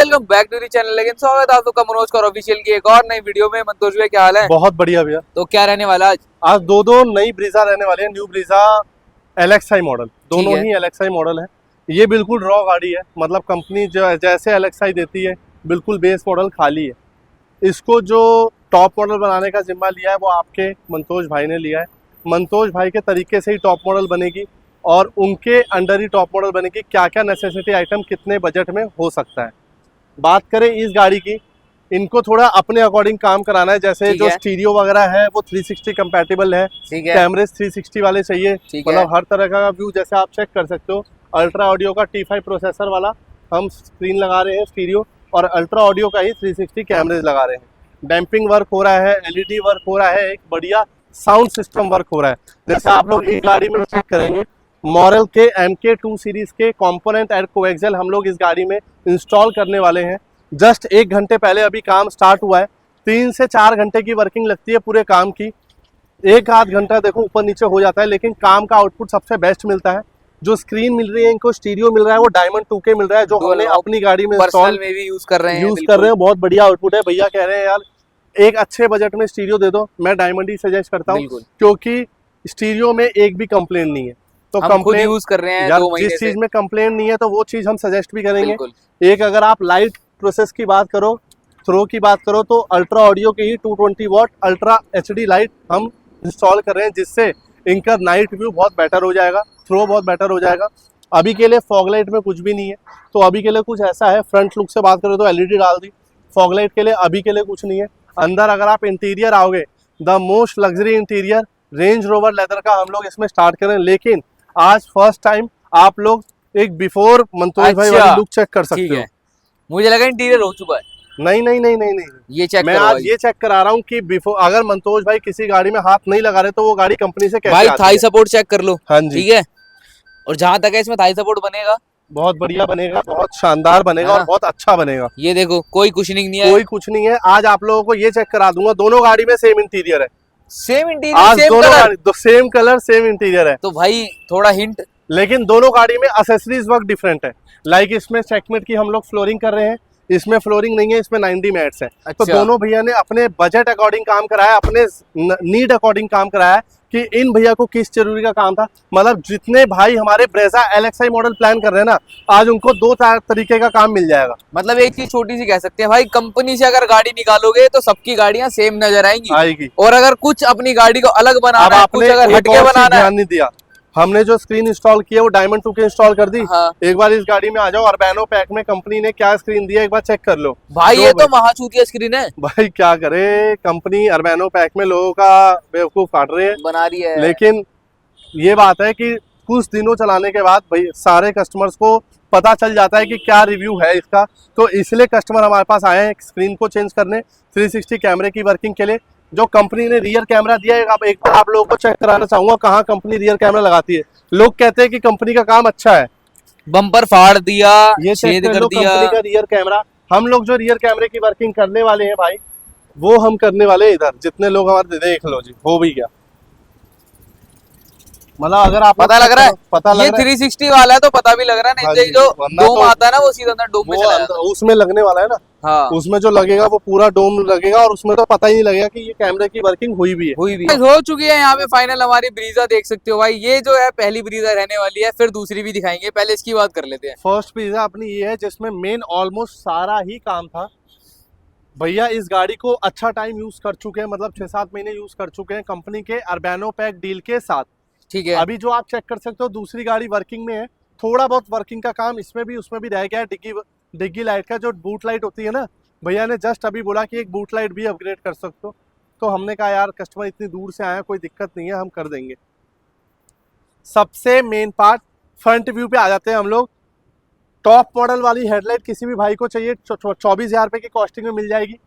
Welcome back to the channel. लेकिन स्वागत है आप सबका मनोज कौर ऑफिशियल की एक और नई वीडियो में। मनोज भाई क्या हाल है? बहुत बढ़िया भैया। तो क्या रहने वाला आज? आज दो नई ब्रीजा रहने वाली है। न्यू ब्रीजा एलेक्साई मॉडल, दोनों ही एलेक्साई मॉडल है। ये बिल्कुल रॉ गाड़ी है, मतलब कंपनी जो जैसे एलेक्साई देती है बिल्कुल बेस मॉडल खाली है। इसको जो टॉप मॉडल बनाने का जिम्मा लिया है वो आपके मंतोष भाई ने लिया है। मंतोष भाई के तरीके से ही टॉप मॉडल बनेगी और उनके अंडर ही टॉप मॉडल बनेगी। क्या क्या नेसेसिटी आइटम कितने बजट में हो सकता है। बात करें इस गाड़ी की, इनको थोड़ा अपने अकॉर्डिंग काम कराना है। जैसे जो स्टीरियो वगैरह है वो 360 कंपैटिबल है, कैमरेज 360 वाले चाहिए, मतलब हर तरह का व्यू जैसे आप चेक कर सकते हो। अल्ट्रा ऑडियो का T5 प्रोसेसर वाला हम स्क्रीन लगा रहे हैं स्टीरियो, और अल्ट्रा ऑडियो का ही 360 कैमरेज लगा रहे हैं। डैम्पिंग वर्क हो रहा है, LED वर्क हो रहा है, एक बढ़िया साउंड सिस्टम वर्क हो रहा है। जैसे आप लोग एक गाड़ी में चेक करेंगे, मॉरल के MK2 सीरीज के कंपोनेंट एंड कोएक्सियल हम लोग इस गाड़ी में इंस्टॉल करने वाले हैं। जस्ट 1 घंटे पहले अभी काम स्टार्ट हुआ है। 3 से 4 घंटे की वर्किंग लगती है पूरे काम की। 1 आध घंटा देखो ऊपर नीचे हो जाता है, लेकिन काम का आउटपुट सबसे बेस्ट मिलता है। जो स्क्रीन मिल रही है इनको, स्टीरियो मिल रहा है वो डायमंड 2K मिल रहा है, जो हमने अपनी गाड़ी में पर्सनल में भी यूज कर रहे हैं। बहुत बढ़िया आउटपुट है। भैया कह रहे हैं यार एक अच्छे बजट में स्टीरियो दे दो, मैं डायमंड ही सजेस्ट करता हूँ, क्योंकि स्टीरियो में एक भी कंप्लेन नहीं है। तो हम खुद यूज कर रहे हैं यार, 2 महीने जिस चीज में कंप्लेन नहीं है तो वो चीज हम सजेस्ट भी करेंगे। एक अगर आप लाइट प्रोसेस की बात करो, थ्रो की बात करो, तो अल्ट्रा ऑडियो की ही 220 वॉट अल्ट्रा HD लाइट हम इंस्टॉल कर रहे हैं, जिससे इनका नाइट व्यू बहुत बेटर हो जाएगा, थ्रो बहुत बेटर हो जाएगा। अभी के लिए फॉग लाइट में कुछ भी नहीं है, तो अभी के लिए कुछ ऐसा है। फ्रंट लुक से बात करें तो LED डाल दी, फॉग लाइट के लिए अभी के लिए कुछ नहीं है। अंदर अगर आप इंटीरियर आओगे, the most luxury interior range Rover leather का हम लोग इसमें स्टार्ट करें। लेकिन आज फर्स्ट टाइम आप लोग एक बिफोर मंतोष भाई वाली लुक चेक कर सकते हो। मुझे लगा इंटीरियर हो चुका है। नहीं, ये चेक मैं आज ये चेक करा रहा हूँ कि बिफोर, अगर मंतोष भाई किसी गाड़ी में हाथ नहीं लगा रहे तो वो गाड़ी कंपनी से कैसे भाई थाई सपोर्ट चेक कर लो। हाँ जी, ठीक है। और जहां तक है इसमें थाई सपोर्ट बनेगा, बहुत बढ़िया बनेगा, बहुत शानदार बनेगा और बहुत अच्छा बनेगा। ये देखो कोई कुशनिंग नहीं है, कोई कुछ नहीं है। आज आप लोगों को ये चेक करा दूंगा, दोनों गाड़ी में सेम इंटीरियर है, सेम इंटीरियर, आज दोनों गाड़ी सेम कलर सेम इंटीरियर है। तो भाई थोड़ा हिंट, लेकिन दोनों गाड़ी में एक्सेसरीज वर्क डिफरेंट है। लाइक इसमें चेकमेट की हम लोग फ्लोरिंग कर रहे हैं, इसमें फ्लोरिंग नहीं है, इसमें 90 मैट्स है। तो दोनों भैया ने अपने बजट अकॉर्डिंग काम कराया, अपने नीड अकॉर्डिंग काम कराया है कि इन भैया को किस जरूरी का काम था। मतलब जितने भाई हमारे ब्रेजा एलेक्साई मॉडल प्लान कर रहे हैं ना, आज उनको 2 तरीके का काम मिल जाएगा। मतलब एक चीज छोटी सी कह सकते हैं भाई, कंपनी से अगर गाड़ी निकालोगे तो सबकी गाड़ियां सेम नजर आएंगी। और अगर कुछ अपनी गाड़ी को अलग बनाना है, कुछ अगर हटके बनाना है, ध्यान नहीं दिया। हमने जो स्क्रीन इंस्टॉल की है वो डायमंड 2K इंस्टॉल कर दी। एक बार इस गाड़ी में आ जाओ, अर्बैनो पैक में कंपनी ने क्या स्क्रीन दिया एक बार चेक कर लो भाई। ये तो महाचूतिया स्क्रीन है भाई, क्या करे कंपनी अर्बैनो पैक में लोगों का बेवकूफ काट रही है, बना रही है। लेकिन ये बात है कि कुछ दिनों चलाने के बाद भाई सारे कस्टमर्स को पता चल जाता है कि क्या रिव्यू है इसका। तो इसलिए कस्टमर हमारे पास आए हैं स्क्रीन को चेंज करने, 360 कैमरे की वर्किंग के लिए। जो कंपनी ने रियर कैमरा दिया है, एक बार आप लोगों को चेक कराना चाहूंगा कहाँ कंपनी रियर कैमरा लगाती है। लोग कहते हैं कि कंपनी का काम अच्छा है, बम्पर फाड़ दिया, ये छेद कर दिया। कंपनी का रियर कैमरा, हम लोग जो रियर कैमरे की वर्किंग करने वाले हैं भाई, वो हम करने वाले हैं इधर। जितने लोग हमारे देख लो जी, हो भी गया। मतलब अगर आप पता लग रहा है ये 360 वाला है तो पता भी लग रहा है। नहीं जो डोम आता है ना वो सीधा अंदर डोम में चला जाता है, उसमें लगने वाला है ना। हाँ। उसमें जो लगेगा वो पूरा डोम लगेगा, और उसमें तो पता ही नहीं लगेगा कि ये कैमरे की वर्किंग हुई भी है। हो चुकी है यहाँ पे फाइनल हमारी ब्रीजा, देख सकते हो भाई। ये जो है पहली ब्रीजा रहने वाली है, फिर दूसरी भी दिखाएंगे, पहले इसकी बात कर लेते हैं। फर्स्ट ब्रीजा अपनी ये है जिसमें मेन ऑलमोस्ट सारा ही काम था। भैया इस गाड़ी को अच्छा टाइम यूज कर चुके हैं, मतलब 6-7 महीने यूज कर चुके हैं कंपनी के अर्बैनो पैक डील के साथ। ठीक है। अभी जो आप चेक कर सकते हो दूसरी गाड़ी वर्किंग में है, थोड़ा बहुत वर्किंग का काम इसमें भी उसमें भी रह गया है। डिग्गी लाइट का जो बूट लाइट होती है ना, भैया ने जस्ट अभी बोला कि एक बूट लाइट भी अपग्रेड कर सकते हो। तो हमने कहा यार कस्टमर इतनी दूर से आया, कोई दिक्कत नहीं है, हम कर देंगे। सबसे मेन पार्ट फ्रंट व्यू पे आ जाते हैं हम लोग। टॉप मॉडल वाली हेडलाइट किसी भी भाई को चाहिए 24,000 रुपये की कॉस्टिंग में मिल जाएगी।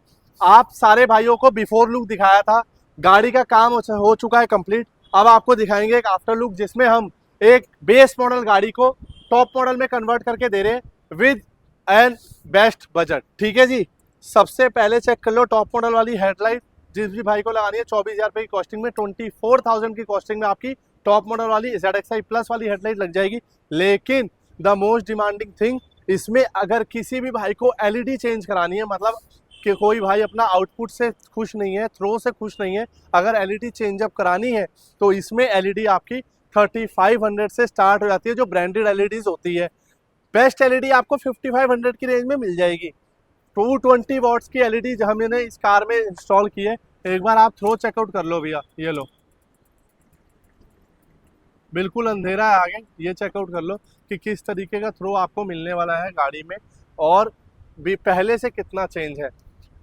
आप सारे भाइयों को बिफोर लुक दिखाया था, गाड़ी का काम हो चुका है कंप्लीट। अब आपको दिखाएंगे एक आफ्टर लुक, जिसमें हम एक बेस मॉडल गाड़ी को टॉप मॉडल में कन्वर्ट करके दे रहे हैं विद एंड बेस्ट बजट। ठीक है जी। सबसे पहले चेक कर लो टॉप मॉडल वाली हेडलाइट, जिस भी भाई को लगानी है 24,000 रुपये की कॉस्टिंग में, 24,000 की कॉस्टिंग में आपकी टॉप मॉडल वाली ZXi प्लस वाली हेडलाइट लग जाएगी। लेकिन द मोस्ट डिमांडिंग थिंग, इसमें अगर किसी भी भाई को एलईडी चेंज करानी है, मतलब कि कोई भाई अपना आउटपुट से खुश नहीं है, थ्रो से खुश नहीं है, अगर एलईडी चेंजअप करानी है तो इसमें एलईडी आपकी 3500 से स्टार्ट हो जाती है, जो ब्रांडेड एलईडीज होती है। बेस्ट एलईडी आपको 5500 की रेंज में मिल जाएगी। 220 वॉट्स की एलईडी हमने इस कार में इंस्टॉल की है। एक बार आप थ्रो चेकआउट कर लो भैया, ये लो, बिल्कुल अंधेरा है आगे, ये चेकआउट कर लो कि किस तरीके का थ्रो आपको मिलने वाला है गाड़ी में, और भी पहले से कितना चेंज है।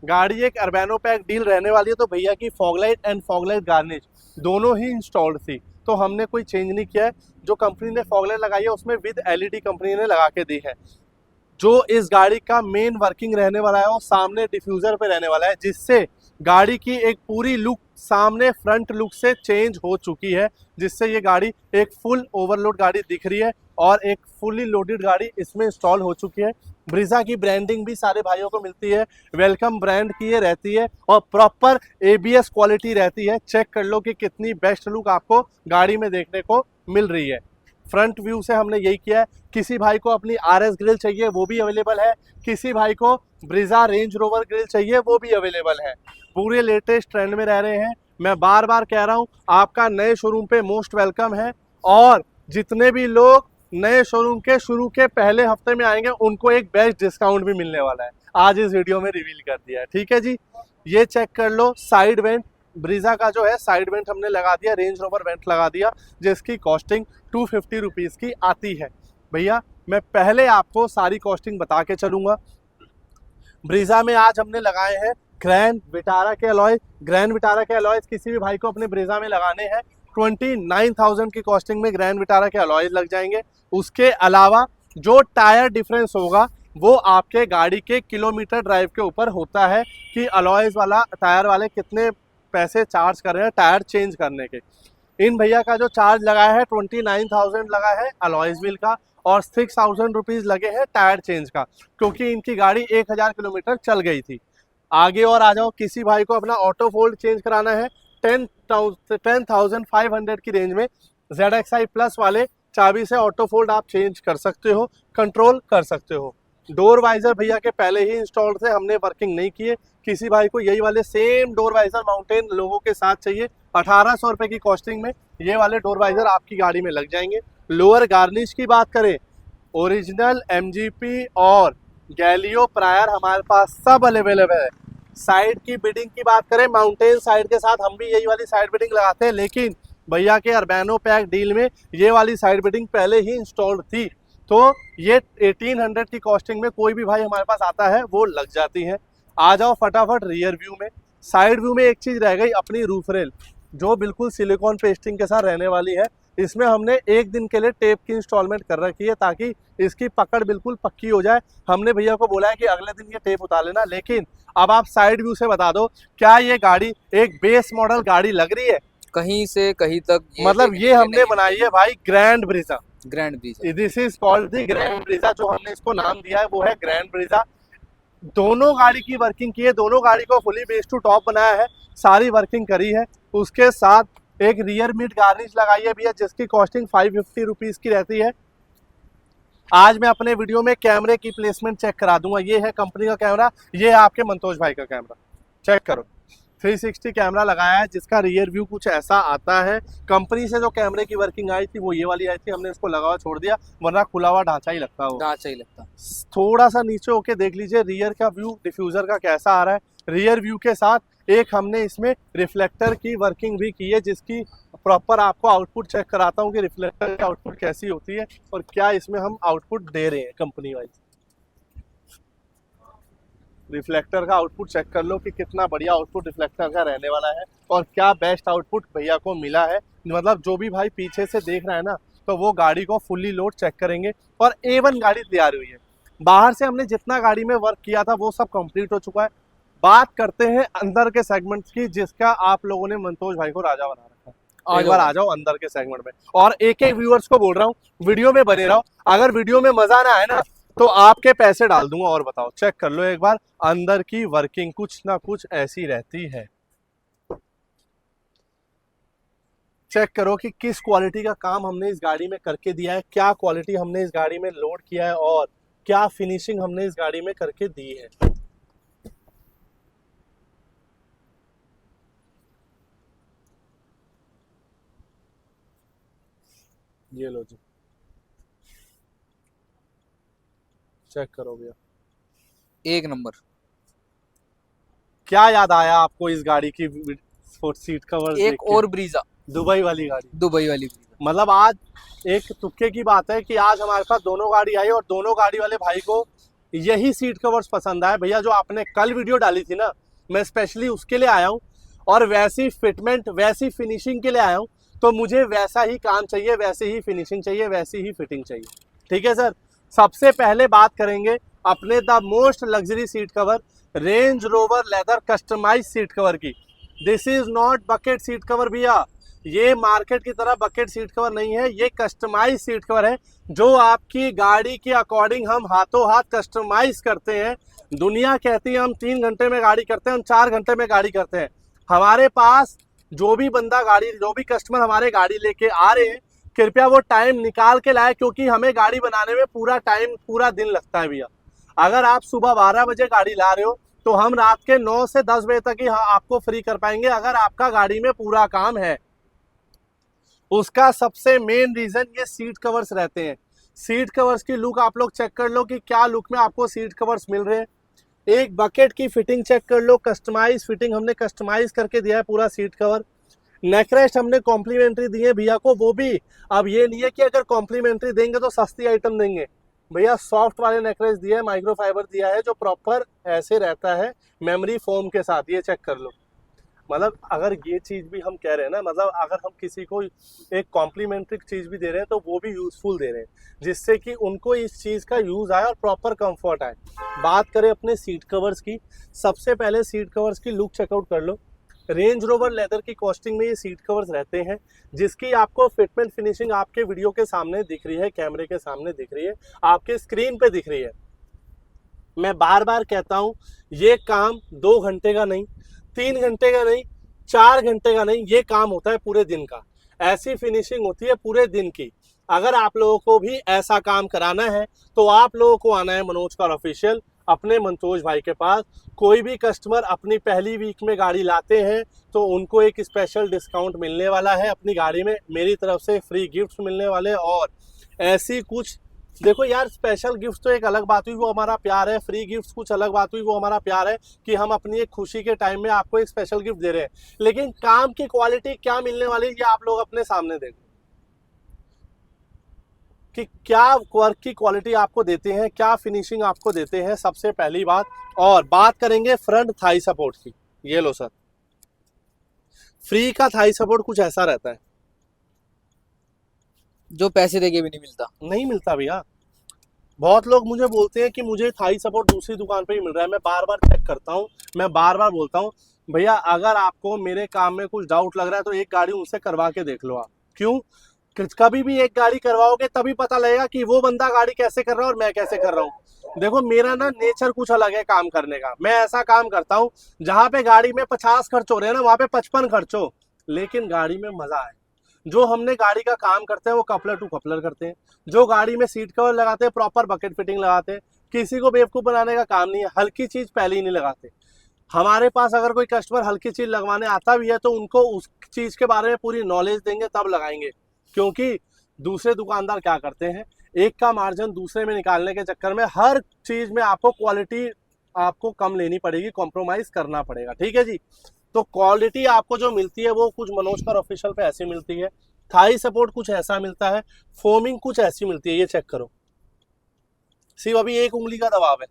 गाड़ी एक अर्बैनो पैक डील रहने वाली है, तो भैया की फॉगलाइट एंड फॉगलाइट गार्निश दोनों ही इंस्टॉल्ड थी, तो हमने कोई चेंज नहीं किया है। जो कंपनी ने फॉगलाइट लगाई है उसमें विद एलईडी कंपनी ने लगा के दी है। जो इस गाड़ी का मेन वर्किंग रहने वाला है वो सामने डिफ्यूज़र पे रहने वाला है, जिससे गाड़ी की एक पूरी लुक सामने फ्रंट लुक से चेंज हो चुकी है, जिससे ये गाड़ी एक फुल ओवरलोड गाड़ी दिख रही है और एक फुली लोडेड गाड़ी इसमें इंस्टॉल हो चुकी है। ब्रीजा की ब्रांडिंग भी सारे भाइयों को मिलती है, वेलकम ब्रांड की ये रहती है और प्रॉपर एबीएस क्वालिटी रहती है। चेक कर लो कि कितनी बेस्ट लुक आपको गाड़ी में देखने को मिल रही है। फ्रंट व्यू से हमने यही किया है। किसी भाई को अपनी आरएस ग्रिल चाहिए वो भी अवेलेबल है, किसी भाई को ब्रीजा रेंज रोवर ग्रिल चाहिए वो भी अवेलेबल है। पूरे लेटेस्ट ट्रेंड में रह रहे हैं। मैं बार बार कह रहा हूँ, आपका नए शोरूम पे मोस्ट वेलकम है, और जितने भी लोग नए शोरूम के शुरू के पहले हफ्ते में आएंगे उनको एक बेस्ट डिस्काउंट भी मिलने वाला है, आज इस वीडियो में रिवील कर दिया है। ठीक है जी, ये चेक कर लो। साइड वेंट ब्रीजा का जो है साइड वेंट हमने लगा दिया, रेंज रोवर वेंट लगा दिया, जिसकी कॉस्टिंग 250 रुपीज़ की आती है। भैया मैं पहले आपको सारी कॉस्टिंग बता के चलूँगा। ब्रीजा में आज हमने लगाए हैं ग्रैंड विटारा के अलॉय। ग्रैंड विटारा के अलॉयज किसी भी भाई को अपने ब्रीजा में लगाने हैं 29,000 की कॉस्टिंग में ग्रैंड विटारा के अलॉयज लग जाएंगे। उसके अलावा जो टायर डिफरेंस होगा वो आपके गाड़ी के किलोमीटर ड्राइव के ऊपर होता है कि अलॉयज वाला टायर वाले कितने पैसे चार्ज कर रहे हैं टायर चेंज करने के। इन भैया का जो चार्ज लगाया है 29,000 लगा है अलॉयज व्हील का, और 6,000 रुपीज़ लगे हैं टायर चेंज का, क्योंकि इनकी गाड़ी 1000 किलोमीटर चल गई थी। आगे और आ जाओ, किसी भाई को अपना ऑटो फोल्ड चेंज कराना है 10,500 की रेंज में ZXi प्लस वाले चाबी से ऑटो फोल्ड आप चेंज कर सकते हो, कंट्रोल कर सकते हो। डोर वाइजर भैया के पहले ही इंस्टॉल्ड थे, हमने वर्किंग नहीं किए। किसी भाई को यही वाले सेम डोर वाइजर माउंटेन लोगों के साथ चाहिए, 1800 रुपये की कॉस्टिंग में ये वाले डोर वाइजर आपकी गाड़ी में लग जाएंगे। लोअर गार्निश की बात करें, ओरिजिनल MGP और गैलियो प्रायर हमारे पास सब अवेलेबल है। साइड की बिडिंग की बात करें, माउंटेन साइड के साथ हम भी यही वाली साइड बिडिंग लगाते हैं, लेकिन भैया के अर्बैनो पैक डील में ये वाली साइड बिडिंग पहले ही इंस्टॉल्ड थी, तो ये 1800 की कॉस्टिंग में कोई भी भाई हमारे पास आता है वो लग जाती है। आ जाओ फटाफट रियर व्यू में। साइड व्यू में एक चीज़ रह गई, अपनी रूफ रेल जो बिल्कुल सिलिकॉन पेस्टिंग के साथ रहने वाली है। इसमें हमने एक दिन के लिए टेप की इंस्टॉलमेंट कर रखी है ताकि इसकी पकड़ बिल्कुल पक्की हो जाए। हमने भैया को बोला है कि अगले दिन ये टेप उतार लेना, लेकिन अब आप साइड व्यू से बता दो, क्या ये गाड़ी एक बेस मॉडल गाड़ी लग रही है? कहीं से कहीं तक मतलब ये हमने बनाई है भाई grand Brezza. Grand Brezza, this is called the grand Brezza. जो हमने इसको नाम दिया है वो है ग्रैंड ब्रीजा। दोनों गाड़ी की वर्किंग की है, दोनों गाड़ी को फुली बेस टू टॉप बनाया है, सारी वर्किंग करी है। उसके साथ एक रियर मिड गार्निश लगाई है भैया, जिसकी कॉस्टिंग 550 रुपीज़ की रहती है। आज मैं अपने वीडियो में कैमरे की प्लेसमेंट चेक करा दूंगा। ये है कंपनी का कैमरा, ये है आपके मंतोष भाई का कैमरा, चेक करो। 360 कैमरा लगाया है, जिसका रियर व्यू कुछ ऐसा आता है। कंपनी से जो कैमरे की वर्किंग आई थी वो ये वाली आई थी, हमने इसको लगा हुआ छोड़ दिया, वरना खुला हुआ ढांचा ही लगता है, ढांचा ही लगता। थोड़ा सा नीचे होके देख लीजिए रियर का व्यू डिफ्यूजर का कैसा आ रहा है। रियर व्यू के साथ एक हमने इसमें रिफ्लेक्टर की वर्किंग भी की है, जिसकी प्रॉपर आपको आउटपुट चेक कराता हूँ कि रिफ्लेक्टर की आउटपुट कैसी होती है और क्या इसमें हम आउटपुट दे रहे हैं कंपनी वाइज। रिफ्लेक्टर का आउटपुट चेक कर लो कि कितना बढ़िया आउटपुट रिफ्लेक्टर का रहने वाला है और क्या बेस्ट आउटपुट भैया को मिला है। मतलब जो भी भाई पीछे से देख रहा है ना, तो वो गाड़ी को फुल्ली लोड चेक करेंगे और A1 गाड़ी तैयार हुई है। बाहर से हमने जितना गाड़ी में वर्क किया था वो सब कंप्लीट हो चुका है। बात करते हैं अंदर के सेगमेंट की, जिसका आप लोगों ने मंतोष भाई को राजा बना रखा है। एक बार आ जाओ अंदर के सेगमेंट में, और एक एक व्यूअर्स को बोल रहा हूँ वीडियो में बने रहो। अगर वीडियो में मजा ना आए ना तो आपके पैसे डाल दूंगा। और बताओ, चेक कर लो एक बार, अंदर की वर्किंग कुछ ना कुछ ऐसी रहती है। चेक करो कि किस क्वालिटी का काम हमने इस गाड़ी में करके दिया है, क्या क्वालिटी हमने इस गाड़ी में लोड किया है और क्या फिनिशिंग हमने इस गाड़ी में करके दी है। ये लो जी, चेक करो भैया, एक नंबर। क्या याद आया आपको इस गाड़ी की सीट कवर देख एक के? और ब्रीजा, दुबई वाली गाड़ी। दुबई वाली ब्रीजा। मतलब आज एक तुक्के की बात है कि आज हमारे पास दोनों गाड़ी आई और दोनों गाड़ी वाले भाई को यही सीट कवर्स पसंद आए। भैया जो आपने कल वीडियो डाली थी ना, मैं स्पेशली उसके लिए आया हूँ और वैसी फिटमेंट वैसी फिनिशिंग के लिए आया हूँ। तो मुझे वैसा ही काम चाहिए, वैसे ही फिनिशिंग चाहिए, वैसी ही फिटिंग चाहिए। ठीक है सर। सबसे पहले बात करेंगे अपने the most luxury seat cover, Range Rover leather customise seat cover की। This is not bucket seat cover भैया, ये मार्केट की तरह बकेट सीट कवर नहीं है, ये कस्टमाइज सीट कवर है जो आपकी गाड़ी के अकॉर्डिंग हम हाथों हाथ कस्टमाइज करते हैं। दुनिया कहती है हम 3 घंटे में गाड़ी करते हैं, हम 4 घंटे में गाड़ी करते हैं। हमारे पास जो भी बंदा गाड़ी, जो भी कस्टमर हमारे गाड़ी लेके आ रहे हैं, कृपया वो टाइम निकाल के लाए, क्योंकि हमें गाड़ी बनाने में पूरा टाइम, पूरा दिन लगता है भैया। अगर आप सुबह 12 बजे गाड़ी ला रहे हो तो हम रात के 9 से 10 बजे तक ही आपको फ्री कर पाएंगे, अगर आपका गाड़ी में पूरा काम है। उसका सबसे मेन रीजन ये सीट कवर्स रहते हैं। सीट कवर्स की लुक आप लोग चेक कर लो कि क्या लुक में आपको सीट कवर्स मिल रहे हैं। एक बकेट की फिटिंग चेक कर लो, कस्टमाइज फिटिंग हमने कस्टमाइज करके दिया है पूरा सीट कवर। नेकरेस्ट हमने कॉम्प्लीमेंट्री दी है भैया को, वो भी अब ये नहीं है कि अगर कॉम्प्लीमेंट्री देंगे तो सस्ती आइटम देंगे भैया। सॉफ्ट वाले नेकरेस्ट दिया है, माइक्रोफाइबर दिया है जो प्रॉपर ऐसे रहता है मेमोरी फोम के साथ, ये चेक कर लो। मतलब अगर ये चीज भी हम कह रहे हैं ना, मतलब अगर हम किसी को एक कॉम्प्लीमेंट्री चीज भी दे रहे हैं तो वो भी यूजफुल दे रहे हैं, जिससे कि उनको इस चीज का यूज आए और प्रॉपर कंफर्ट आए। बात करें अपने सीट कवर्स की, सबसे पहले सीट कवर्स की लुक चेकआउट कर लो। रेंज रोवर लेदर की कॉस्टिंग में ये सीट कवर्स रहते हैं, जिसकी आपको फिटमेंट फिनिशिंग आपके वीडियो के सामने दिख रही है, कैमरे के सामने दिख रही है, आपके स्क्रीन पे दिख रही है। मैं बार बार कहता हूं, ये काम 2 घंटे का नहीं, 3 घंटे का नहीं, 4 घंटे का नहीं, ये काम होता है पूरे दिन का। ऐसी फिनिशिंग होती है पूरे दिन की। अगर आप लोगों को भी ऐसा काम कराना है तो आप लोगों को आना है मनोज कार ऑफिशियल, अपने मंतोष भाई के पास। कोई भी कस्टमर अपनी पहली वीक में गाड़ी लाते हैं तो उनको एक स्पेशल डिस्काउंट मिलने वाला है अपनी गाड़ी में, मेरी तरफ से फ्री गिफ्ट मिलने वाले। और ऐसी कुछ, देखो यार, स्पेशल गिफ्ट तो एक अलग बात हुई, वो हमारा प्यार है। फ्री गिफ्ट कुछ अलग बात हुई, वो हमारा प्यार है कि हम अपनी एक खुशी के टाइम में आपको एक स्पेशल गिफ्ट दे रहे हैं। लेकिन काम की क्वालिटी क्या मिलने वाली है ये आप लोग अपने सामने देखो कि क्या वर्क की क्वालिटी आपको देते हैं, क्या फिनिशिंग आपको देते हैं, सबसे पहली बात। और बात करेंगे फ्रंट थाई सपोर्ट की। ये लो सर, फ्री का थाई सपोर्ट कुछ ऐसा रहता है जो पैसे देके भी नहीं मिलता। नहीं मिलता भैया। बहुत लोग मुझे बोलते हैं कि मुझे थाई सपोर्ट दूसरी दुकान पे ही मिल रहा है। मैं बार बार चेक करता हूँ, मैं बार बार बोलता हूँ भैया, अगर आपको मेरे काम में कुछ डाउट लग रहा है तो एक गाड़ी उनसे करवा के देख लो आप। क्यों? कभी भी एक गाड़ी करवाओगे तभी पता लगेगा कि वो बंदा गाड़ी कैसे कर रहा है और मैं कैसे कर रहा हूँ। देखो मेरा ना नेचर कुछ अलग है काम करने का। मैं ऐसा काम करता हूँ जहाँ पे गाड़ी में 50 खर्च हो रहे हैं ना, वहाँ पे 55 खर्च हो, लेकिन गाड़ी में मजा आए। जो हमने गाड़ी का काम करते हैं वो कपलर टू कपलर करते हैं। जो गाड़ी में सीट कवर लगाते हैं प्रॉपर बकेट फिटिंग लगाते हैं। किसी को बेवकूफ बनाने का काम नहीं है, हल्की चीज पहले ही नहीं लगाते। हमारे पास अगर कोई कस्टमर हल्की चीज लगवाने आता भी है तो उनको उस चीज के बारे में पूरी नॉलेज देंगे तब लगाएंगे। क्योंकि दूसरे दुकानदार क्या करते हैं, एक का मार्जिन दूसरे में निकालने के चक्कर में हर चीज में आपको क्वालिटी आपको कम लेनी पड़ेगी, कॉम्प्रोमाइज करना पड़ेगा। ठीक है जी। तो क्वालिटी आपको जो मिलती है वो कुछ मनोज कार ऑफिशियल पे ऐसी मिलती है, थाई सपोर्ट कुछ ऐसा मिलता है, फोमिंग कुछ ऐसी मिलती है। ये चेक करो, सिर्फ अभी एक उंगली का दबाव है,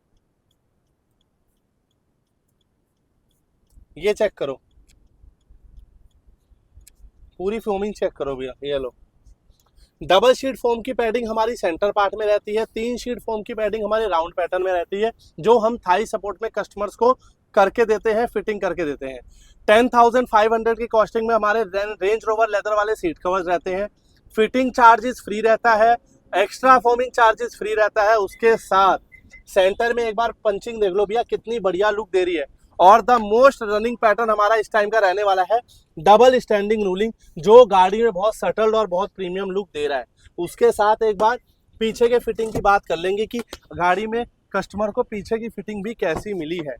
ये चेक करो, पूरी फोमिंग चेक करो भैया। ये लो, डबल शीट फोम की पैडिंग हमारी सेंटर पार्ट में रहती है, 3 शीट फोम की पैडिंग हमारे राउंड पैटर्न में रहती है, जो हम थाई सपोर्ट में कस्टमर्स को करके देते हैं, फिटिंग करके देते हैं। 10,500 की कॉस्टिंग में हमारे रेंज रोवर लेदर वाले सीट कवर्स रहते हैं। फिटिंग चार्जेस फ्री रहता है, एक्स्ट्रा फोमिंग चार्जेस फ्री रहता है। उसके साथ सेंटर में एक बार पंचिंग देख लो भैया, कितनी बढ़िया लुक दे रही है। और द मोस्ट रनिंग पैटर्न हमारा इस टाइम का रहने वाला है डबल स्टैंडिंग रूलिंग, जो गाड़ी में बहुत सटल्ड और बहुत प्रीमियम लुक दे रहा है। उसके साथ एक बार पीछे के फिटिंग की बात कर लेंगे कि गाड़ी में कस्टमर को पीछे की फिटिंग भी कैसी मिली है।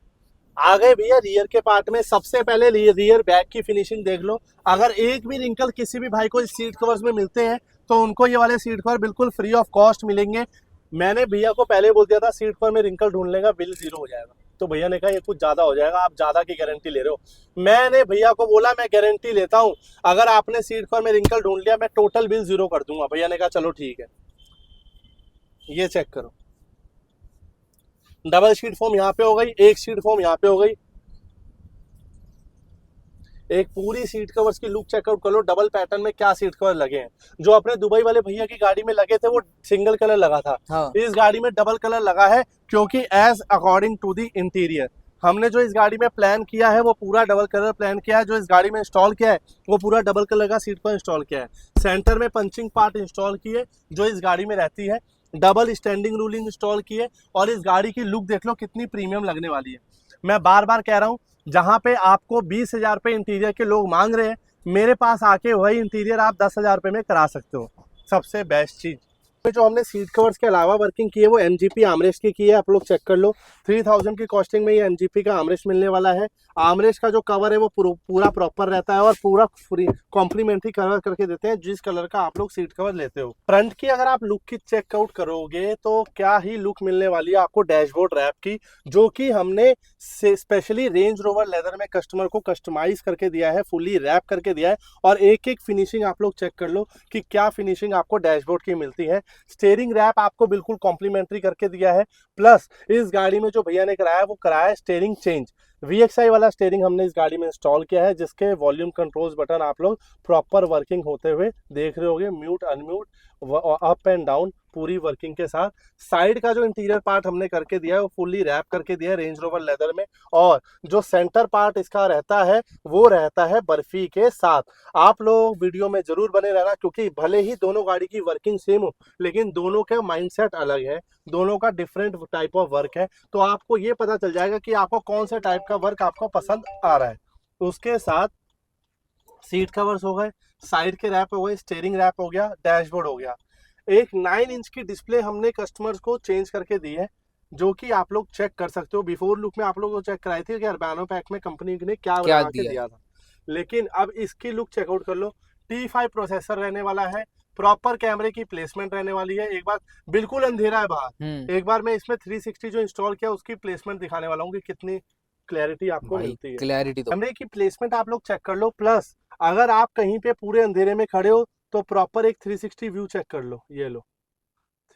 आ गए भैया रियर के पार्ट में। सबसे पहले रियर बैक की फिनिशिंग देख लो। अगर एक भी रिंकल किसी भी भाई को सीट कवर्स में मिलते हैं तो उनको ये वाले सीट कवर बिल्कुल फ्री ऑफ कॉस्ट मिलेंगे। मैंने भैया को पहले बोल दिया था सीट कवर में रिंकल ढूंढ लेगा, बिल 0 हो जाएगा। तो भैया ने कहा ये कुछ ज्यादा हो जाएगा, आप ज्यादा की गारंटी ले रहे हो। मैंने भैया को बोला मैं गारंटी लेता हूँ, अगर आपने सीट कवर में रिंकल ढूंढ लिया मैं टोटल बिल 0 कर दूंगा। भैया ने कहा चलो ठीक है। ये चेक करो, डबल शीट फोम यहाँ पे हो गई, एक शीट फोम यहाँ पे हो गई। एक पूरी सीट कवर्स की लुक चेकआउट कर लो, डबल पैटर्न में क्या सीट कवर लगे हैं। जो अपने दुबई वाले भैया की गाड़ी में लगे थे वो सिंगल कलर लगा था। हाँ। इस गाड़ी में डबल कलर लगा है क्योंकि as according to the interior हमने जो इस गाड़ी में प्लान किया है वो पूरा डबल कलर प्लान किया है। जो इस गाड़ी में इंस्टॉल किया है वो पूरा डबल कलर का सीट कवर इंस्टॉल किया है। सेंटर में पंचिंग पार्ट इंस्टॉल की है जो इस गाड़ी में रहती है। डबल स्टैंडिंग रूलिंग इंस्टॉल की है और इस गाड़ी की लुक देख लो कितनी प्रीमियम लगने वाली है। मैं बार बार कह रहा हूँ, जहाँ पे आपको 20,000 रुपये इंटीरियर के लोग मांग रहे हैं, मेरे पास आके वही इंटीरियर आप 10,000 रुपये में करा सकते हो। सबसे बेस्ट चीज़ जो हमने सीट कवर्स के अलावा वर्किंग की है वो एमजीपी आर्मरेस्ट की है। आप लोग चेक कर लो, 3000 की कॉस्टिंग में ये एमजीपी का आर्मरेस्ट मिलने वाला है। आर्मरेस्ट का जो कवर है वो पूरा प्रॉपर रहता है और पूरा फ्री कॉम्प्लीमेंट्री कवर करके देते हैं जिस कलर का आप लोग सीट कवर लेते हो। फ्रंट की अगर आप लुक की चेकआउट करोगे तो क्या ही लुक मिलने वाली है आपको डैशबोर्ड रैप की, जो कि हमने स्पेशली रेंज रोवर लेदर में कस्टमर को कस्टमाइज करके दिया है, फुली रैप करके दिया है। और एक एक फिनिशिंग आप लोग चेक कर लो कि क्या फिनिशिंग आपको डैशबोर्ड की मिलती है। स्टीयरिंग रैप आपको बिल्कुल कॉम्प्लीमेंट्री करके दिया है। प्लस इस गाड़ी में जो भैया ने कराया वो कराया है स्टीयरिंग चेंज। VXI वाला स्टीयरिंग हमने इस गाड़ी में इंस्टॉल किया है जिसके वॉल्यूम कंट्रोल्स बटन आप लोग प्रॉपर वर्किंग होते हुए देख रहे होगे, mute unmute up and down पूरी वर्किंग के साथ। साइड का जो इंटीरियर पार्ट हमने करके दिया है वो फुल्ली रैप करके दिया है रेंज रोवर लेदर में। और जो सेंटर पार्ट इसका रहता है वो रहता है बर्फी के साथ। आप लोग वीडियो में जरूर बने रहना क्योंकि भले ही दोनों गाड़ी की वर्किंग सेम हो लेकिन दोनों का माइंडसेट अलग है, दोनों का डिफरेंट टाइप ऑफ वर्क है। तो आपको ये पता चल जाएगा कि आपको कौन से टाइप का वर्क आपको पसंद आ रहा है। उसके साथ सीट कवर्स हो गए, साइड के रैप हो गए, स्टीयरिंग रैप हो गया, डैशबोर्ड हो गया। एक 9 इंच की डिस्प्ले हमने कस्टमर्स को चेंज करके दी है जो कि आप लोग चेक कर सकते हो। बिफोर लुक में आप लोग को चेक कराई थी कि अर्बानो पैक में कंपनी ने क्या बना के दिया था, लेकिन अब इसकी लुक चेकआउट कर लो। T5 प्रोसेसर रहने वाला है, प्रॉपर कैमरे की प्लेसमेंट रहने वाली है। एक बार बिल्कुल अंधेरा है बाहर, एक बार मैं इसमें 360 जो इंस्टॉल किया उसकी प्लेसमेंट दिखाने वाला हूँ कि कितनी क्लैरिटी आपको मिलती है। क्लैरिटी तो कैमरे की प्लेसमेंट आप लोग चेक कर लो। प्लस अगर आप कहीं पे पूरे अंधेरे में खड़े हो तो प्रॉपर एक 360 व्यू चेक कर लो। ये लो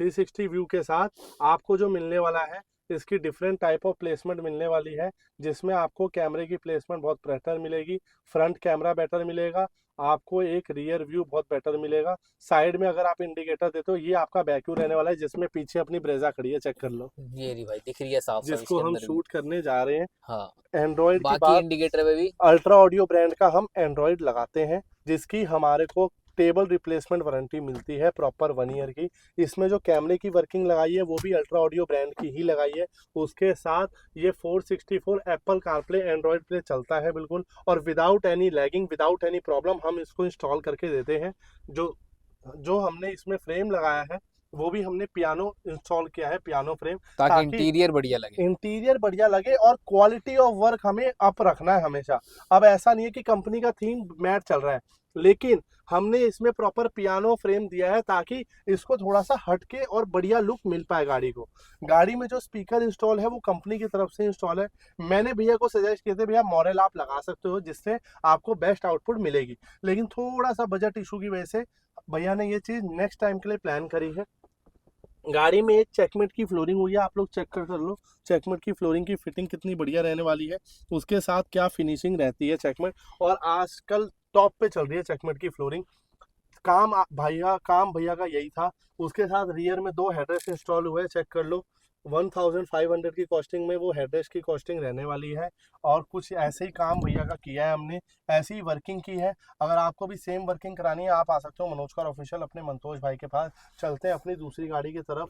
360 व्यू के साथ आपको जो मिलने वाला है इसकी डिफरेंट टाइप ऑफ प्लेसमेंट मिलने वाली है जिसमें आपको कैमरे की प्लेसमेंट बहुत बेटर मिलेगी। फ्रंट कैमरा बेटर मिलेगा आपको, एक रियर व्यू बहुत बेटर मिलेगा। साइड में अगर आप इंडिकेटर देते हो, ये आपका बैक व्यू रहने वाला है जिसमें पीछे अपनी ब्रेजा खड़ी है, चेक कर लो। ये रही भाई, दिख रही है साफ, जिसको हम शूट करने जा रहे हैं। हाँ। एंड्रॉइड की बाकी इंडिकेटर में भी अल्ट्रा ऑडियो ब्रांड का हम एंड्रॉइड लगाते हैं जिसकी हमारे को टेबल रिप्लेसमेंट वारंटी मिलती है प्रॉपर 1 ईयर की। इसमें जो कैमरे की वर्किंग लगाई है वो भी अल्ट्रा ऑडियो ब्रांड की ही लगाई है। उसके साथ ये 464 एप्पल कारप्ले एंड्रॉइड प्ले चलता है बिल्कुल, और without any lagging without any problem हम इसको इंस्टॉल करके देते हैं। जो हमने इसमें फ्रेम लगाया है वो भी हमने पियानो इंस्टॉल किया है, पियानो फ्रेम, ताकि इंटीरियर बढ़िया लगे। इंटीरियर बढ़िया लगे और क्वालिटी ऑफ वर्क हमें अप रखना है हमेशा। अब ऐसा नहीं है कि कंपनी का थीम मैट चल रहा है, लेकिन हमने इसमें प्रॉपर पियानो फ्रेम दिया है ताकि इसको थोड़ा सा हटके और बढ़िया लुक मिल पाए गाड़ी को। गाड़ी में जो स्पीकर इंस्टॉल है वो कंपनी की तरफ से इंस्टॉल है। मैंने भैया को सजेस्ट किए थे भैया मॉडल आप लगा सकते हो जिससे आपको बेस्ट आउटपुट मिलेगी, लेकिन थोड़ा सा बजट इशू की वजह से भैया ने ये चीज़ नेक्स्ट टाइम के लिए प्लान करी है। गाड़ी में एक चेकमेट की फ्लोरिंग हुई है, आप लोग चेक कर लो चेकमेट की फ्लोरिंग की फिटिंग कितनी बढ़िया रहने वाली है, उसके साथ क्या फिनिशिंग रहती है चेकमेट, और आजकल टॉप पे चल रही है चेकमेट की फ्लोरिंग। काम भैया का यही था। उसके साथ रियर में 2 हेडरेस्ट इंस्टॉल हुए, चेक कर लो। 1500 की कॉस्टिंग में वो हेडरेस्ट की कॉस्टिंग रहने वाली है। और कुछ ऐसे ही काम भैया का किया है हमने, ऐसी ही वर्किंग की है। अगर आपको भी सेम वर्किंग करानी है आप आ सकते हो मनोज कार ऑफिशियल अपने मंतोष भाई के पास। चलते हैं अपनी दूसरी गाड़ी की तरफ,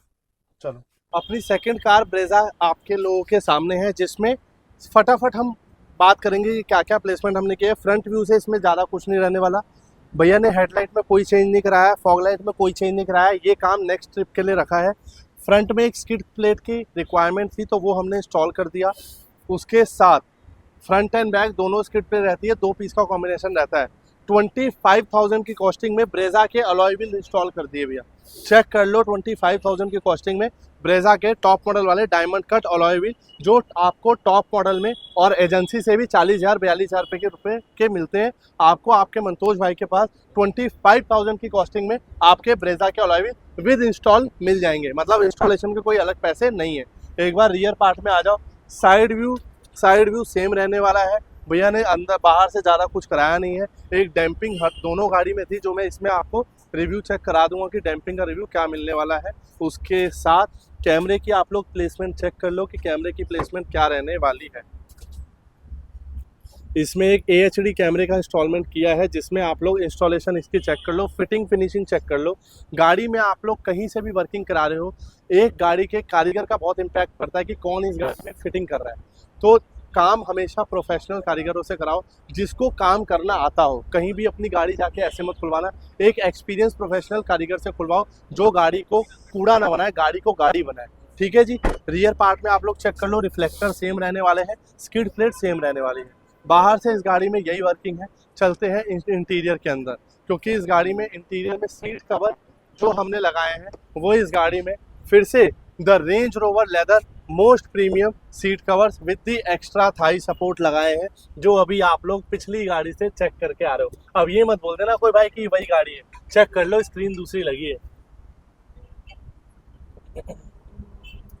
चलो। अपनी सेकंड कार ब्रेजा आपके लोगों के सामने है जिसमें फटाफट हम बात करेंगे कि क्या क्या प्लेसमेंट हमने किया है। फ्रंट व्यू से इसमें ज़्यादा कुछ नहीं रहने वाला, भैया ने हेडलाइट में कोई चेंज नहीं कराया, फॉग लाइट में कोई चेंज नहीं कराया, ये काम नेक्स्ट ट्रिप के लिए रखा है। फ्रंट में एक स्किड प्लेट की रिक्वायरमेंट थी तो वो हमने इंस्टॉल कर दिया। उसके साथ फ्रंट एंड बैक दोनों स्किड प्लेट रहती है, 2 पीस का कॉम्बिनेशन रहता है। 25,000 की कॉस्टिंग में ब्रेजा के अलॉय व्हील इंस्टॉल कर दिए भैया। चेक कर लो 25,000 की कॉस्टिंग में ब्रेजा के टॉप मॉडल वाले डायमंड कट अलॉय व्हील, जो आपको टॉप मॉडल में और एजेंसी से भी 40,000 42,000 रुपये के मिलते हैं। आपको आपके मंतोष भाई के पास 25,000 की कॉस्टिंग में आपके ब्रेजा के अलॉय व्हील विद इंस्टॉल मिल जाएंगे, मतलब इंस्टॉलेशन के कोई अलग पैसे नहीं है। एक बार रियर पार्ट में आ जाओ, साइड व्यू सेम रहने वाला है। भैया ने अंदर बाहर से ज़्यादा कुछ कराया नहीं है। एक डैम्पिंग हट दोनों गाड़ी में थी, जो मैं इसमें आपको रिव्यू चेक करा दूंगा कि डैम्पिंग का रिव्यू क्या मिलने वाला है। उसके साथ कैमरे की आप लोग प्लेसमेंट चेक कर लो कि कैमरे की प्लेसमेंट क्या रहने वाली है। इसमें एक AHD कैमरे का इंस्टॉलमेंट किया है, जिसमें आप लोग इंस्टॉलेशन इसकी चेक कर लो, फिटिंग फिनिशिंग चेक कर लो। गाड़ी में आप लोग कहीं से भी वर्किंग करा रहे हो, एक गाड़ी के कारीगर का बहुत इम्पैक्ट पड़ता है कि कौन इस गाड़ी में फिटिंग कर रहा है। तो काम हमेशा प्रोफेशनल कारीगरों से कराओ, जिसको काम करना आता हो। कहीं भी अपनी गाड़ी जाके ऐसे मत खुलवाना, एक एक्सपीरियंस प्रोफेशनल कारीगर से खुलवाओ, जो गाड़ी को कूड़ा ना बनाए, गाड़ी को गाड़ी बनाए। ठीक है जी। रियर पार्ट में आप लोग चेक कर लो, रिफ्लेक्टर सेम रहने वाले हैं, स्किड प्लेट सेम रहने वाली है। बाहर से इस गाड़ी में यही वर्किंग है। चलते हैं इंटीरियर के अंदर, क्योंकि इस गाड़ी में इंटीरियर में सीट कवर जो हमने लगाए हैं वो इस गाड़ी में फिर से the range Rover leather most premium seat covers with the extra Thai support लगाए हैं, जो अभी आप लोग पिछली गाड़ी से चेक करके आ रहे हो। अब ये मत बोल देना कोई भाई कि वही गाड़ी है, चेक कर लो, स्क्रीन दूसरी लगी है।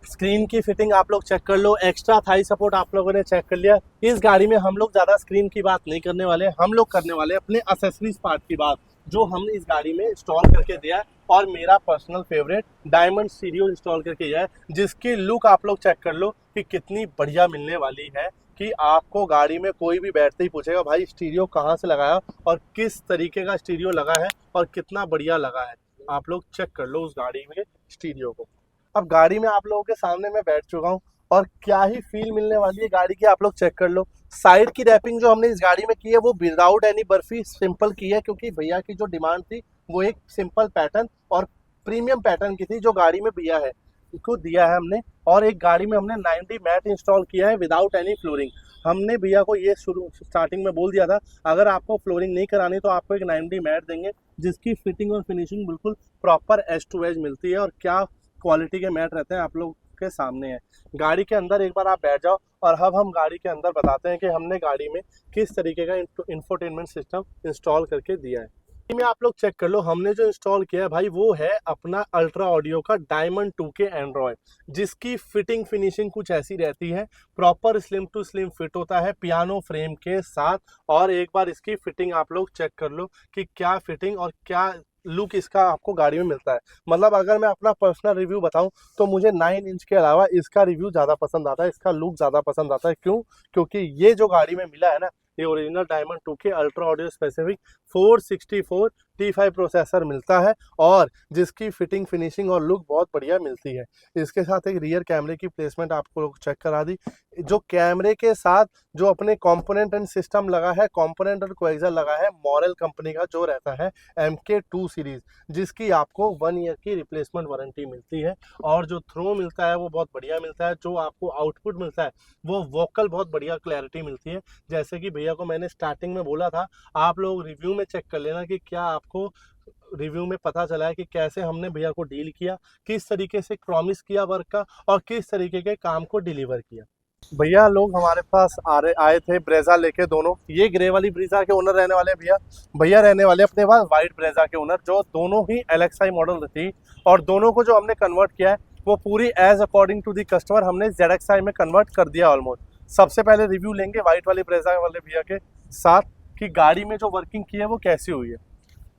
स्क्रीन की फिटिंग आप लोग चेक कर लो, एक्स्ट्रा थाई सपोर्ट आप लोगों ने चेक कर लिया। इस गाड़ी में हम लोग ज़्यादा स्क्रीन की बात नहीं करने वाले, हम लोग करने वाले अपने एक्सेसरीज पार्ट की बात, जो हमने इस गाड़ी में इंस्टॉल करके दिया है। और मेरा personal favourite diamond stereo install करके दिया है, जिसकी लुक आप लोग चेक कर लो कि कितनी बढ़िया मिलने वाली है, कि आपको गाड़ी में कोई भी बैठते ही पूछेगा भाई स्टीरियो कहाँ से लगाया और किस तरीके का स्टीरियो लगा है और कितना बढ़िया लगा है। आप लोग चेक कर लो उस गाड़ी में स्टीरियो को। अब गाड़ी में आप लोगों के सामने मैं बैठ चुका हूँ और क्या ही फील मिलने वाली है गाड़ी की, आप लोग चेक कर लो। साइड की रैपिंग जो हमने इस गाड़ी में की है वो विदाउट एनी बर्फी सिंपल की है, क्योंकि भैया की जो डिमांड थी वो एक सिंपल पैटर्न और प्रीमियम पैटर्न की थी, जो गाड़ी में भैया है इसको दिया है हमने। और एक गाड़ी में हमने 90 मैट इंस्टॉल किया है विदाउट एनी फ्लोरिंग। हमने भैया को ये स्टार्टिंग में बोल दिया था, अगर आपको फ्लोरिंग नहीं करानी तो आपको एक 90 मैट देंगे, जिसकी फिटिंग और फिनिशिंग बिल्कुल प्रॉपर एज टू एज मिलती है, और क्या क्वालिटी के मैट रहते हैं आप लोग के सामने है। गाड़ी के अंदर एक बार आप बैठ जाओ और अब हम गाड़ी के अंदर बताते हैं कि हमने गाड़ी में किस तरीके का इंफोटेनमेंट सिस्टम इंस्टॉल करके दिया है। में आप लोग चेक कर लो, हमने जो इंस्टॉल किया है भाई वो है अपना अल्ट्रा ऑडियो का डायमंड 2K एंड्रॉयड, जिसकी फिटिंग फिनिशिंग कुछ ऐसी रहती है, proper slim to slim fit होता है पियानो फ्रेम के साथ। और एक बार इसकी फिटिंग आप लोग चेक कर लो कि क्या फिटिंग और क्या लुक इसका आपको गाड़ी में मिलता है। मतलब अगर मैं अपना पर्सनल रिव्यू बताऊं तो मुझे 9 इंच के अलावा इसका रिव्यू ज़्यादा पसंद आता है, इसका लुक ज़्यादा पसंद आता है। क्यों? क्योंकि ये जो गाड़ी में मिला है ना, ये original diamond 2K ultra audio specific 464 T5 processor मिलता है, और जिसकी फिटिंग फिनिशिंग और लुक बहुत बढ़िया मिलती है। इसके साथ एक रियर कैमरे की प्लेसमेंट आपको चेक करा दी, जो कैमरे के साथ जो अपने कंपोनेंट एंड सिस्टम लगा है, कंपोनेंट और कोएक्सल लगा है मॉरल कंपनी का, जो रहता है MK2 सीरीज, जिसकी आपको 1 ईयर की रिप्लेसमेंट वारंटी मिलती है। और जो थ्रो मिलता है वो बहुत बढ़िया मिलता है, जो आपको आउटपुट मिलता है वो वोकल बहुत बढ़िया क्लैरिटी मिलती है। जैसे कि भैया को मैंने स्टार्टिंग में बोला था, आप लोग रिव्यू में चेक कर लेना कि क्या आपको रिव्यू में पता चला है कि कैसे हमने भैया को डील किया, किस तरीके से प्रॉमिस किया वर्क का, और किस तरीके के काम को डिलीवर किया। भैया लोग हमारे पास आए थे ब्रेजा लेके दोनों, ये ग्रे वाली ब्रेजा के ओनर रहने वाले भैया रहने वाले अपने पास वाइट ब्रेजा के ओनर, जो दोनों ही LXI मॉडल थी, और दोनों को जो हमने कन्वर्ट किया है वो पूरी as according to the customer हमने ZXI में कन्वर्ट कर दिया ऑलमोस्ट। सबसे पहले रिव्यू लेंगे वाइट वाली ब्रेजा वाले भैया के साथ कि गाड़ी में जो वर्किंग की है वो कैसी हुई है।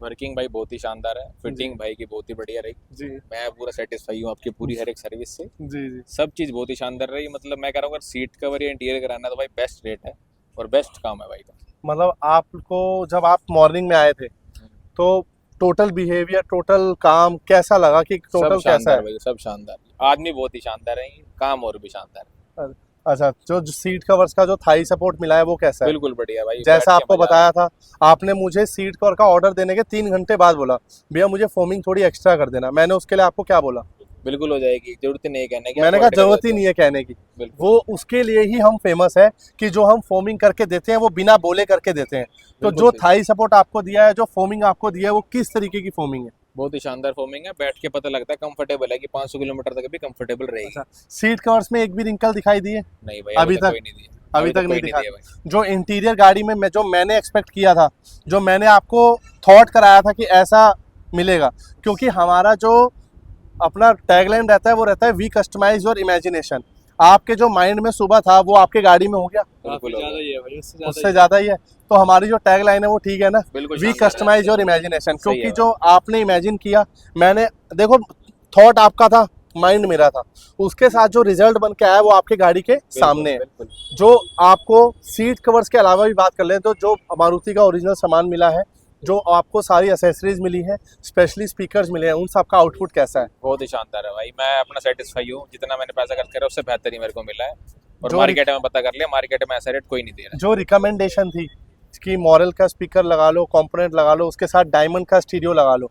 वर्किंग भाई बहुत ही शानदार है, फिटिंग भाई की बहुत ही बढ़िया रही जी, मैं पूरा सेटिस्फाई हूँ आपकी पूरी हर एक सर्विस से। जी जी, सब चीज़ बहुत ही शानदार रही, मतलब मैं कह रहा हूँ अगर सीट कवर या इंटीरियर कराना है तो भाई बेस्ट रेट है और बेस्ट काम है भाई का। मतलब आपको जब आप मॉर्निंग में आए थे तो टोटल बिहेवियर, टोटल काम कैसा लगा, कि टोटल कैसा है? भाई सब शानदार, आदमी बहुत ही शानदार है, काम और भी शानदार है। अच्छा, जो सीट कवर्स का जो थाई सपोर्ट मिला है वो कैसा है? बिल्कुल बढ़िया भाई, जैसा आपको बताया था, आपने मुझे सीट कवर का ऑर्डर देने के 3 घंटे बाद बोला भैया मुझे फोमिंग थोड़ी एक्स्ट्रा कर देना, मैंने उसके लिए आपको क्या बोला? बिल्कुल हो जाएगी, जरूरत ही नहीं है कहने की। मैंने कहा जरूरत ही नहीं है कहने की, वो उसके लिए ही हम फेमस है कि जो हम फोमिंग करके देते हैं वो बिना बोले करके देते हैं। तो जो थाई सपोर्ट आपको दिया है, जो फोमिंग आपको दिया है, वो किस तरीके की फोमिंग है? बहुत ही शानदार फोमिंग है, बैठ के पता लगता है कंफर्टेबल है कि 500 किलोमीटर तक भी कंफर्टेबल रहेगी। सीट कवर्स में एक भी रिंकल दिखाई दी है? नहीं भाई, अभी तक कोई नहीं दिया, अभी तक नहीं दिया दिखा। जो इंटीरियर गाड़ी में जो मैंने एक्सपेक्ट किया था, जो मैंने आपको थॉट कराया था कि ऐसा मिलेगा, क्योंकि हमारा जो अपना टैगलाइन रहता है वो रहता है वी कस्टमाइज योर इमेजिनेशन। आपके जो माइंड में सुबह था वो आपके गाड़ी में हो गया, उससे ज्यादा ही है। तो हमारी जो टैगलाइन है वो ठीक है ना, वी कस्टमाइज योर इमेजिनेशन, क्योंकि जो आपने इमेजिन किया, मैंने देखो थॉट आपका था, माइंड मेरा था, उसके साथ जो रिजल्ट बन के आया वो आपके गाड़ी के सामने है। जो आपको सीट कवर्स के अलावा भी बात कर ले तो जो मारुति का ओरिजिनल सामान मिला है, जो आपको सारी एसेसरीज मिली है, स्पेशली स्पीकर्स मिले हैं, उन सब का आउटपुट कैसा है? बहुत ही शानदार है भाई, मैं अपना सेटिस्फाई हूँ, जितना मैंने पैसा खर्च करा उससे बेहतर ही मेरे को मिला है। और मार्केट में पता कर लिया, मार्केट में ऐसा रेट कोई नहीं दे रहा। जो रिकमेंडेशन थी कि मॉरल का स्पीकर लगा लो, कंपोनेंट लगा लो, उसके साथ डायमंड का स्टीरियो लगा लो,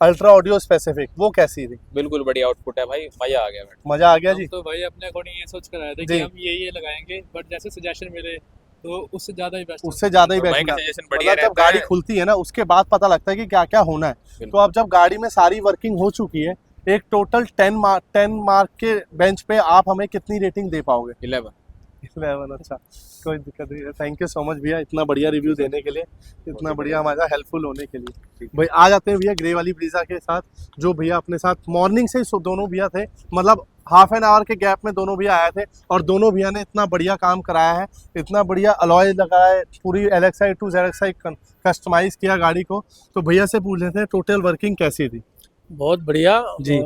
अल्ट्रा ऑडियो स्पेसिफिक, वो कैसी थी? बिल्कुल बढ़िया आउटपुट है भाई, मजा आ गया। मजा आ गया जी। तो भाई अपने अकॉर्डिंग ये सोच कर आए थे कि हम ये लगाएंगे, बट जैसे सजेशन मिले तो उससे ज्यादा ही बेस्ट, उससे ज्यादा ही बेस्ट। मतलब जब गाड़ी खुलती है ना उसके बाद पता लगता है कि क्या क्या होना है। तो अब जब गाड़ी में सारी वर्किंग हो चुकी है, एक टोटल 10 मार्क के बेंच पे आप हमें कितनी रेटिंग दे पाओगे? 11। अच्छा, कोई दिक्कत नहीं है। थैंक यू सो मच भैया इतना बढ़िया रिव्यू देने के लिए, इतना बढ़िया हमारा हेल्पफुल होने के लिए। भाई आ जाते हैं भैया ग्रे वाली ब्रीजा के साथ। जो भैया अपने साथ मॉर्निंग से दोनों भैया थे, मतलब हाफ एन आवर के गैप में दोनों भैया आए थे, और दोनों भैया ने इतना बढ़िया काम कराया है, इतना बढ़िया अलॉय लगाया है, पूरी LXi to ZXi कस्टमाइज किया गाड़ी को। तो भैया से पूछ लेते हैं टोटल वर्किंग कैसी थी? बहुत बढ़िया जी,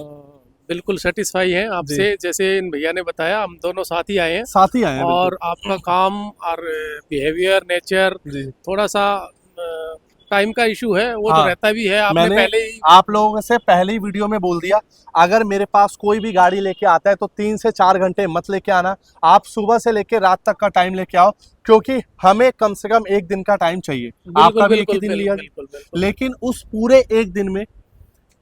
बिल्कुल सेटिस्फाई है आपसे। जैसे इन भैया ने बताया, हम दोनों साथ ही आए हैं, और आपका काम और बिहेवियर, नेचर, थोड़ा सा टाइम का इशू है वो तो रहता भी है। आपने पहले ही आप लोगों से पहले ही वीडियो में बोल दिया, अगर मेरे पास कोई भी गाड़ी लेके आता है तो 3 से 4 घंटे मत लेके आना, आप सुबह से लेके रात तक का टाइम लेके आओ, क्योंकि हमें कम से कम 1 दिन का टाइम चाहिए। आपका भी 1 ही दिन लिया, लेकिन उस पूरे 1 दिन में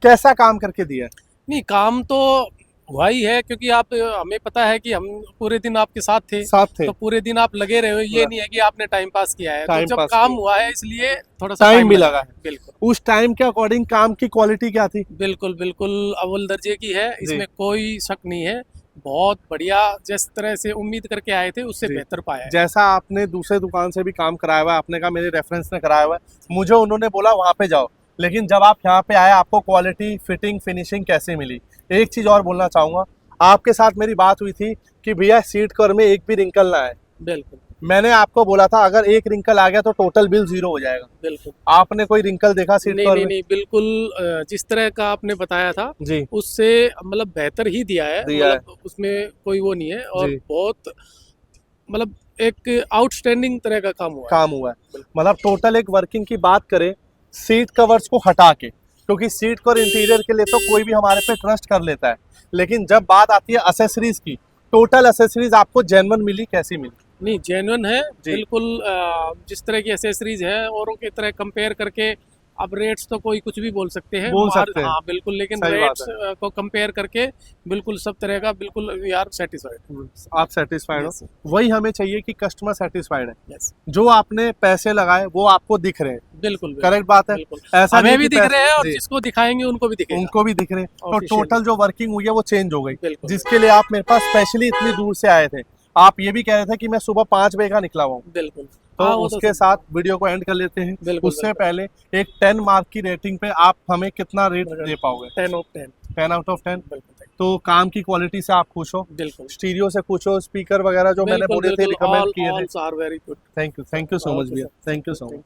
कैसा काम करके दिया? नहीं, काम तो वही है, क्योंकि आप, हमें पता है कि हम पूरे दिन आपके साथ थे, तो पूरे दिन आप लगे रहे हो, ये नहीं है कि आपने टाइम पास किया है। तो जब काम हुआ है इसलिए थोड़ा सा टाइम भी लगा है। बिल्कुल उस टाइम के अकॉर्डिंग काम की क्वालिटी क्या थी? बिल्कुल बिल्कुल अव्वल दर्जे की है, इसमें कोई शक नहीं है। बहुत बढ़िया, जिस तरह से उम्मीद करके आए थे उससे बेहतर पाया है। जैसा आपने दूसरे दुकान से भी काम कराया हुआ है, आपने कहा मेरे रेफरेंस ने कराया हुआ है, मुझे उन्होंने बोला वहाँ पे जाओ, लेकिन जब आप यहाँ पे आए आपको क्वालिटी, फिटिंग, फिनिशिंग कैसे मिली? एक चीज और बोलना चाहूंगा, आपके साथ मेरी बात हुई थी कि भैया सीट कवर में एक भी रिंकल ना है। बिल्कुल, मैंने आपको बोला था अगर एक रिंकल आ गया तो टोटल बिल 0 हो जाएगा। बिल्कुल, आपने कोई रिंकल देखा सीट कवर में? नहीं, बिल्कुल जिस तरह का आपने बताया था जी, उससे मतलब बेहतर ही दिया है, मतलब उसमें कोई वो नहीं है, और बहुत मतलब एक आउटस्टैंडिंग तरह का काम हुआ है। मतलब टोटल एक वर्किंग की बात करें सीट कवर्स को हटा के, क्योंकि सीट कवर इंटीरियर के लिए तो कोई भी हमारे पे ट्रस्ट कर लेता है, लेकिन जब बात आती है एसेसरीज की, टोटल एसेसरीज आपको जेन्युइन मिली? कैसी मिली? नहीं, जेन्युइन है बिल्कुल। जिस तरह की एसेसरीज है औरों की तरह कंपेयर करके, अब रेट्स तो कोई कुछ भी बोल सकते हैं, हाँ बिल्कुल, लेकिन रेट्स को कंपेयर करके बिल्कुल सब तरह का, बिल्कुल वी आर सेटिस्फाइड। आप सेटिस्फाइड हो? वही हमें चाहिए कि कस्टमर सेटिस्फाइड है। जो आपने पैसे लगाए वो आपको दिख रहे हैं। बिल्कुल, करेक्ट बात है। ऐसा हमें भी दिख रहे हैं, और जिसको दिखाएंगे उनको भी दिख रहे हैं। तो टोटल जो वर्किंग हुई है वो चेंज हो गई, जिसके लिए आप मेरे पास स्पेशली इतनी दूर से आए थे। आप ये भी कह रहे थे कि मैं सुबह 5 बजे का निकला हुआ। बिल्कुल, तो उसके साथ वीडियो को एंड कर लेते हैं। उससे पहले एक 10 मार्क की रेटिंग पे आप हमें कितना रेट दे पाओगे? 10 आउट ऑफ 10। तो काम की क्वालिटी से आप खुश हो? बिल्कुल। स्टीरियो से खुश हो? स्पीकर वगैरह जो मैंने बोले थे, रिकमेंड किए थे? All are very good. Thank you so much भैया, थैंक यू सो मच।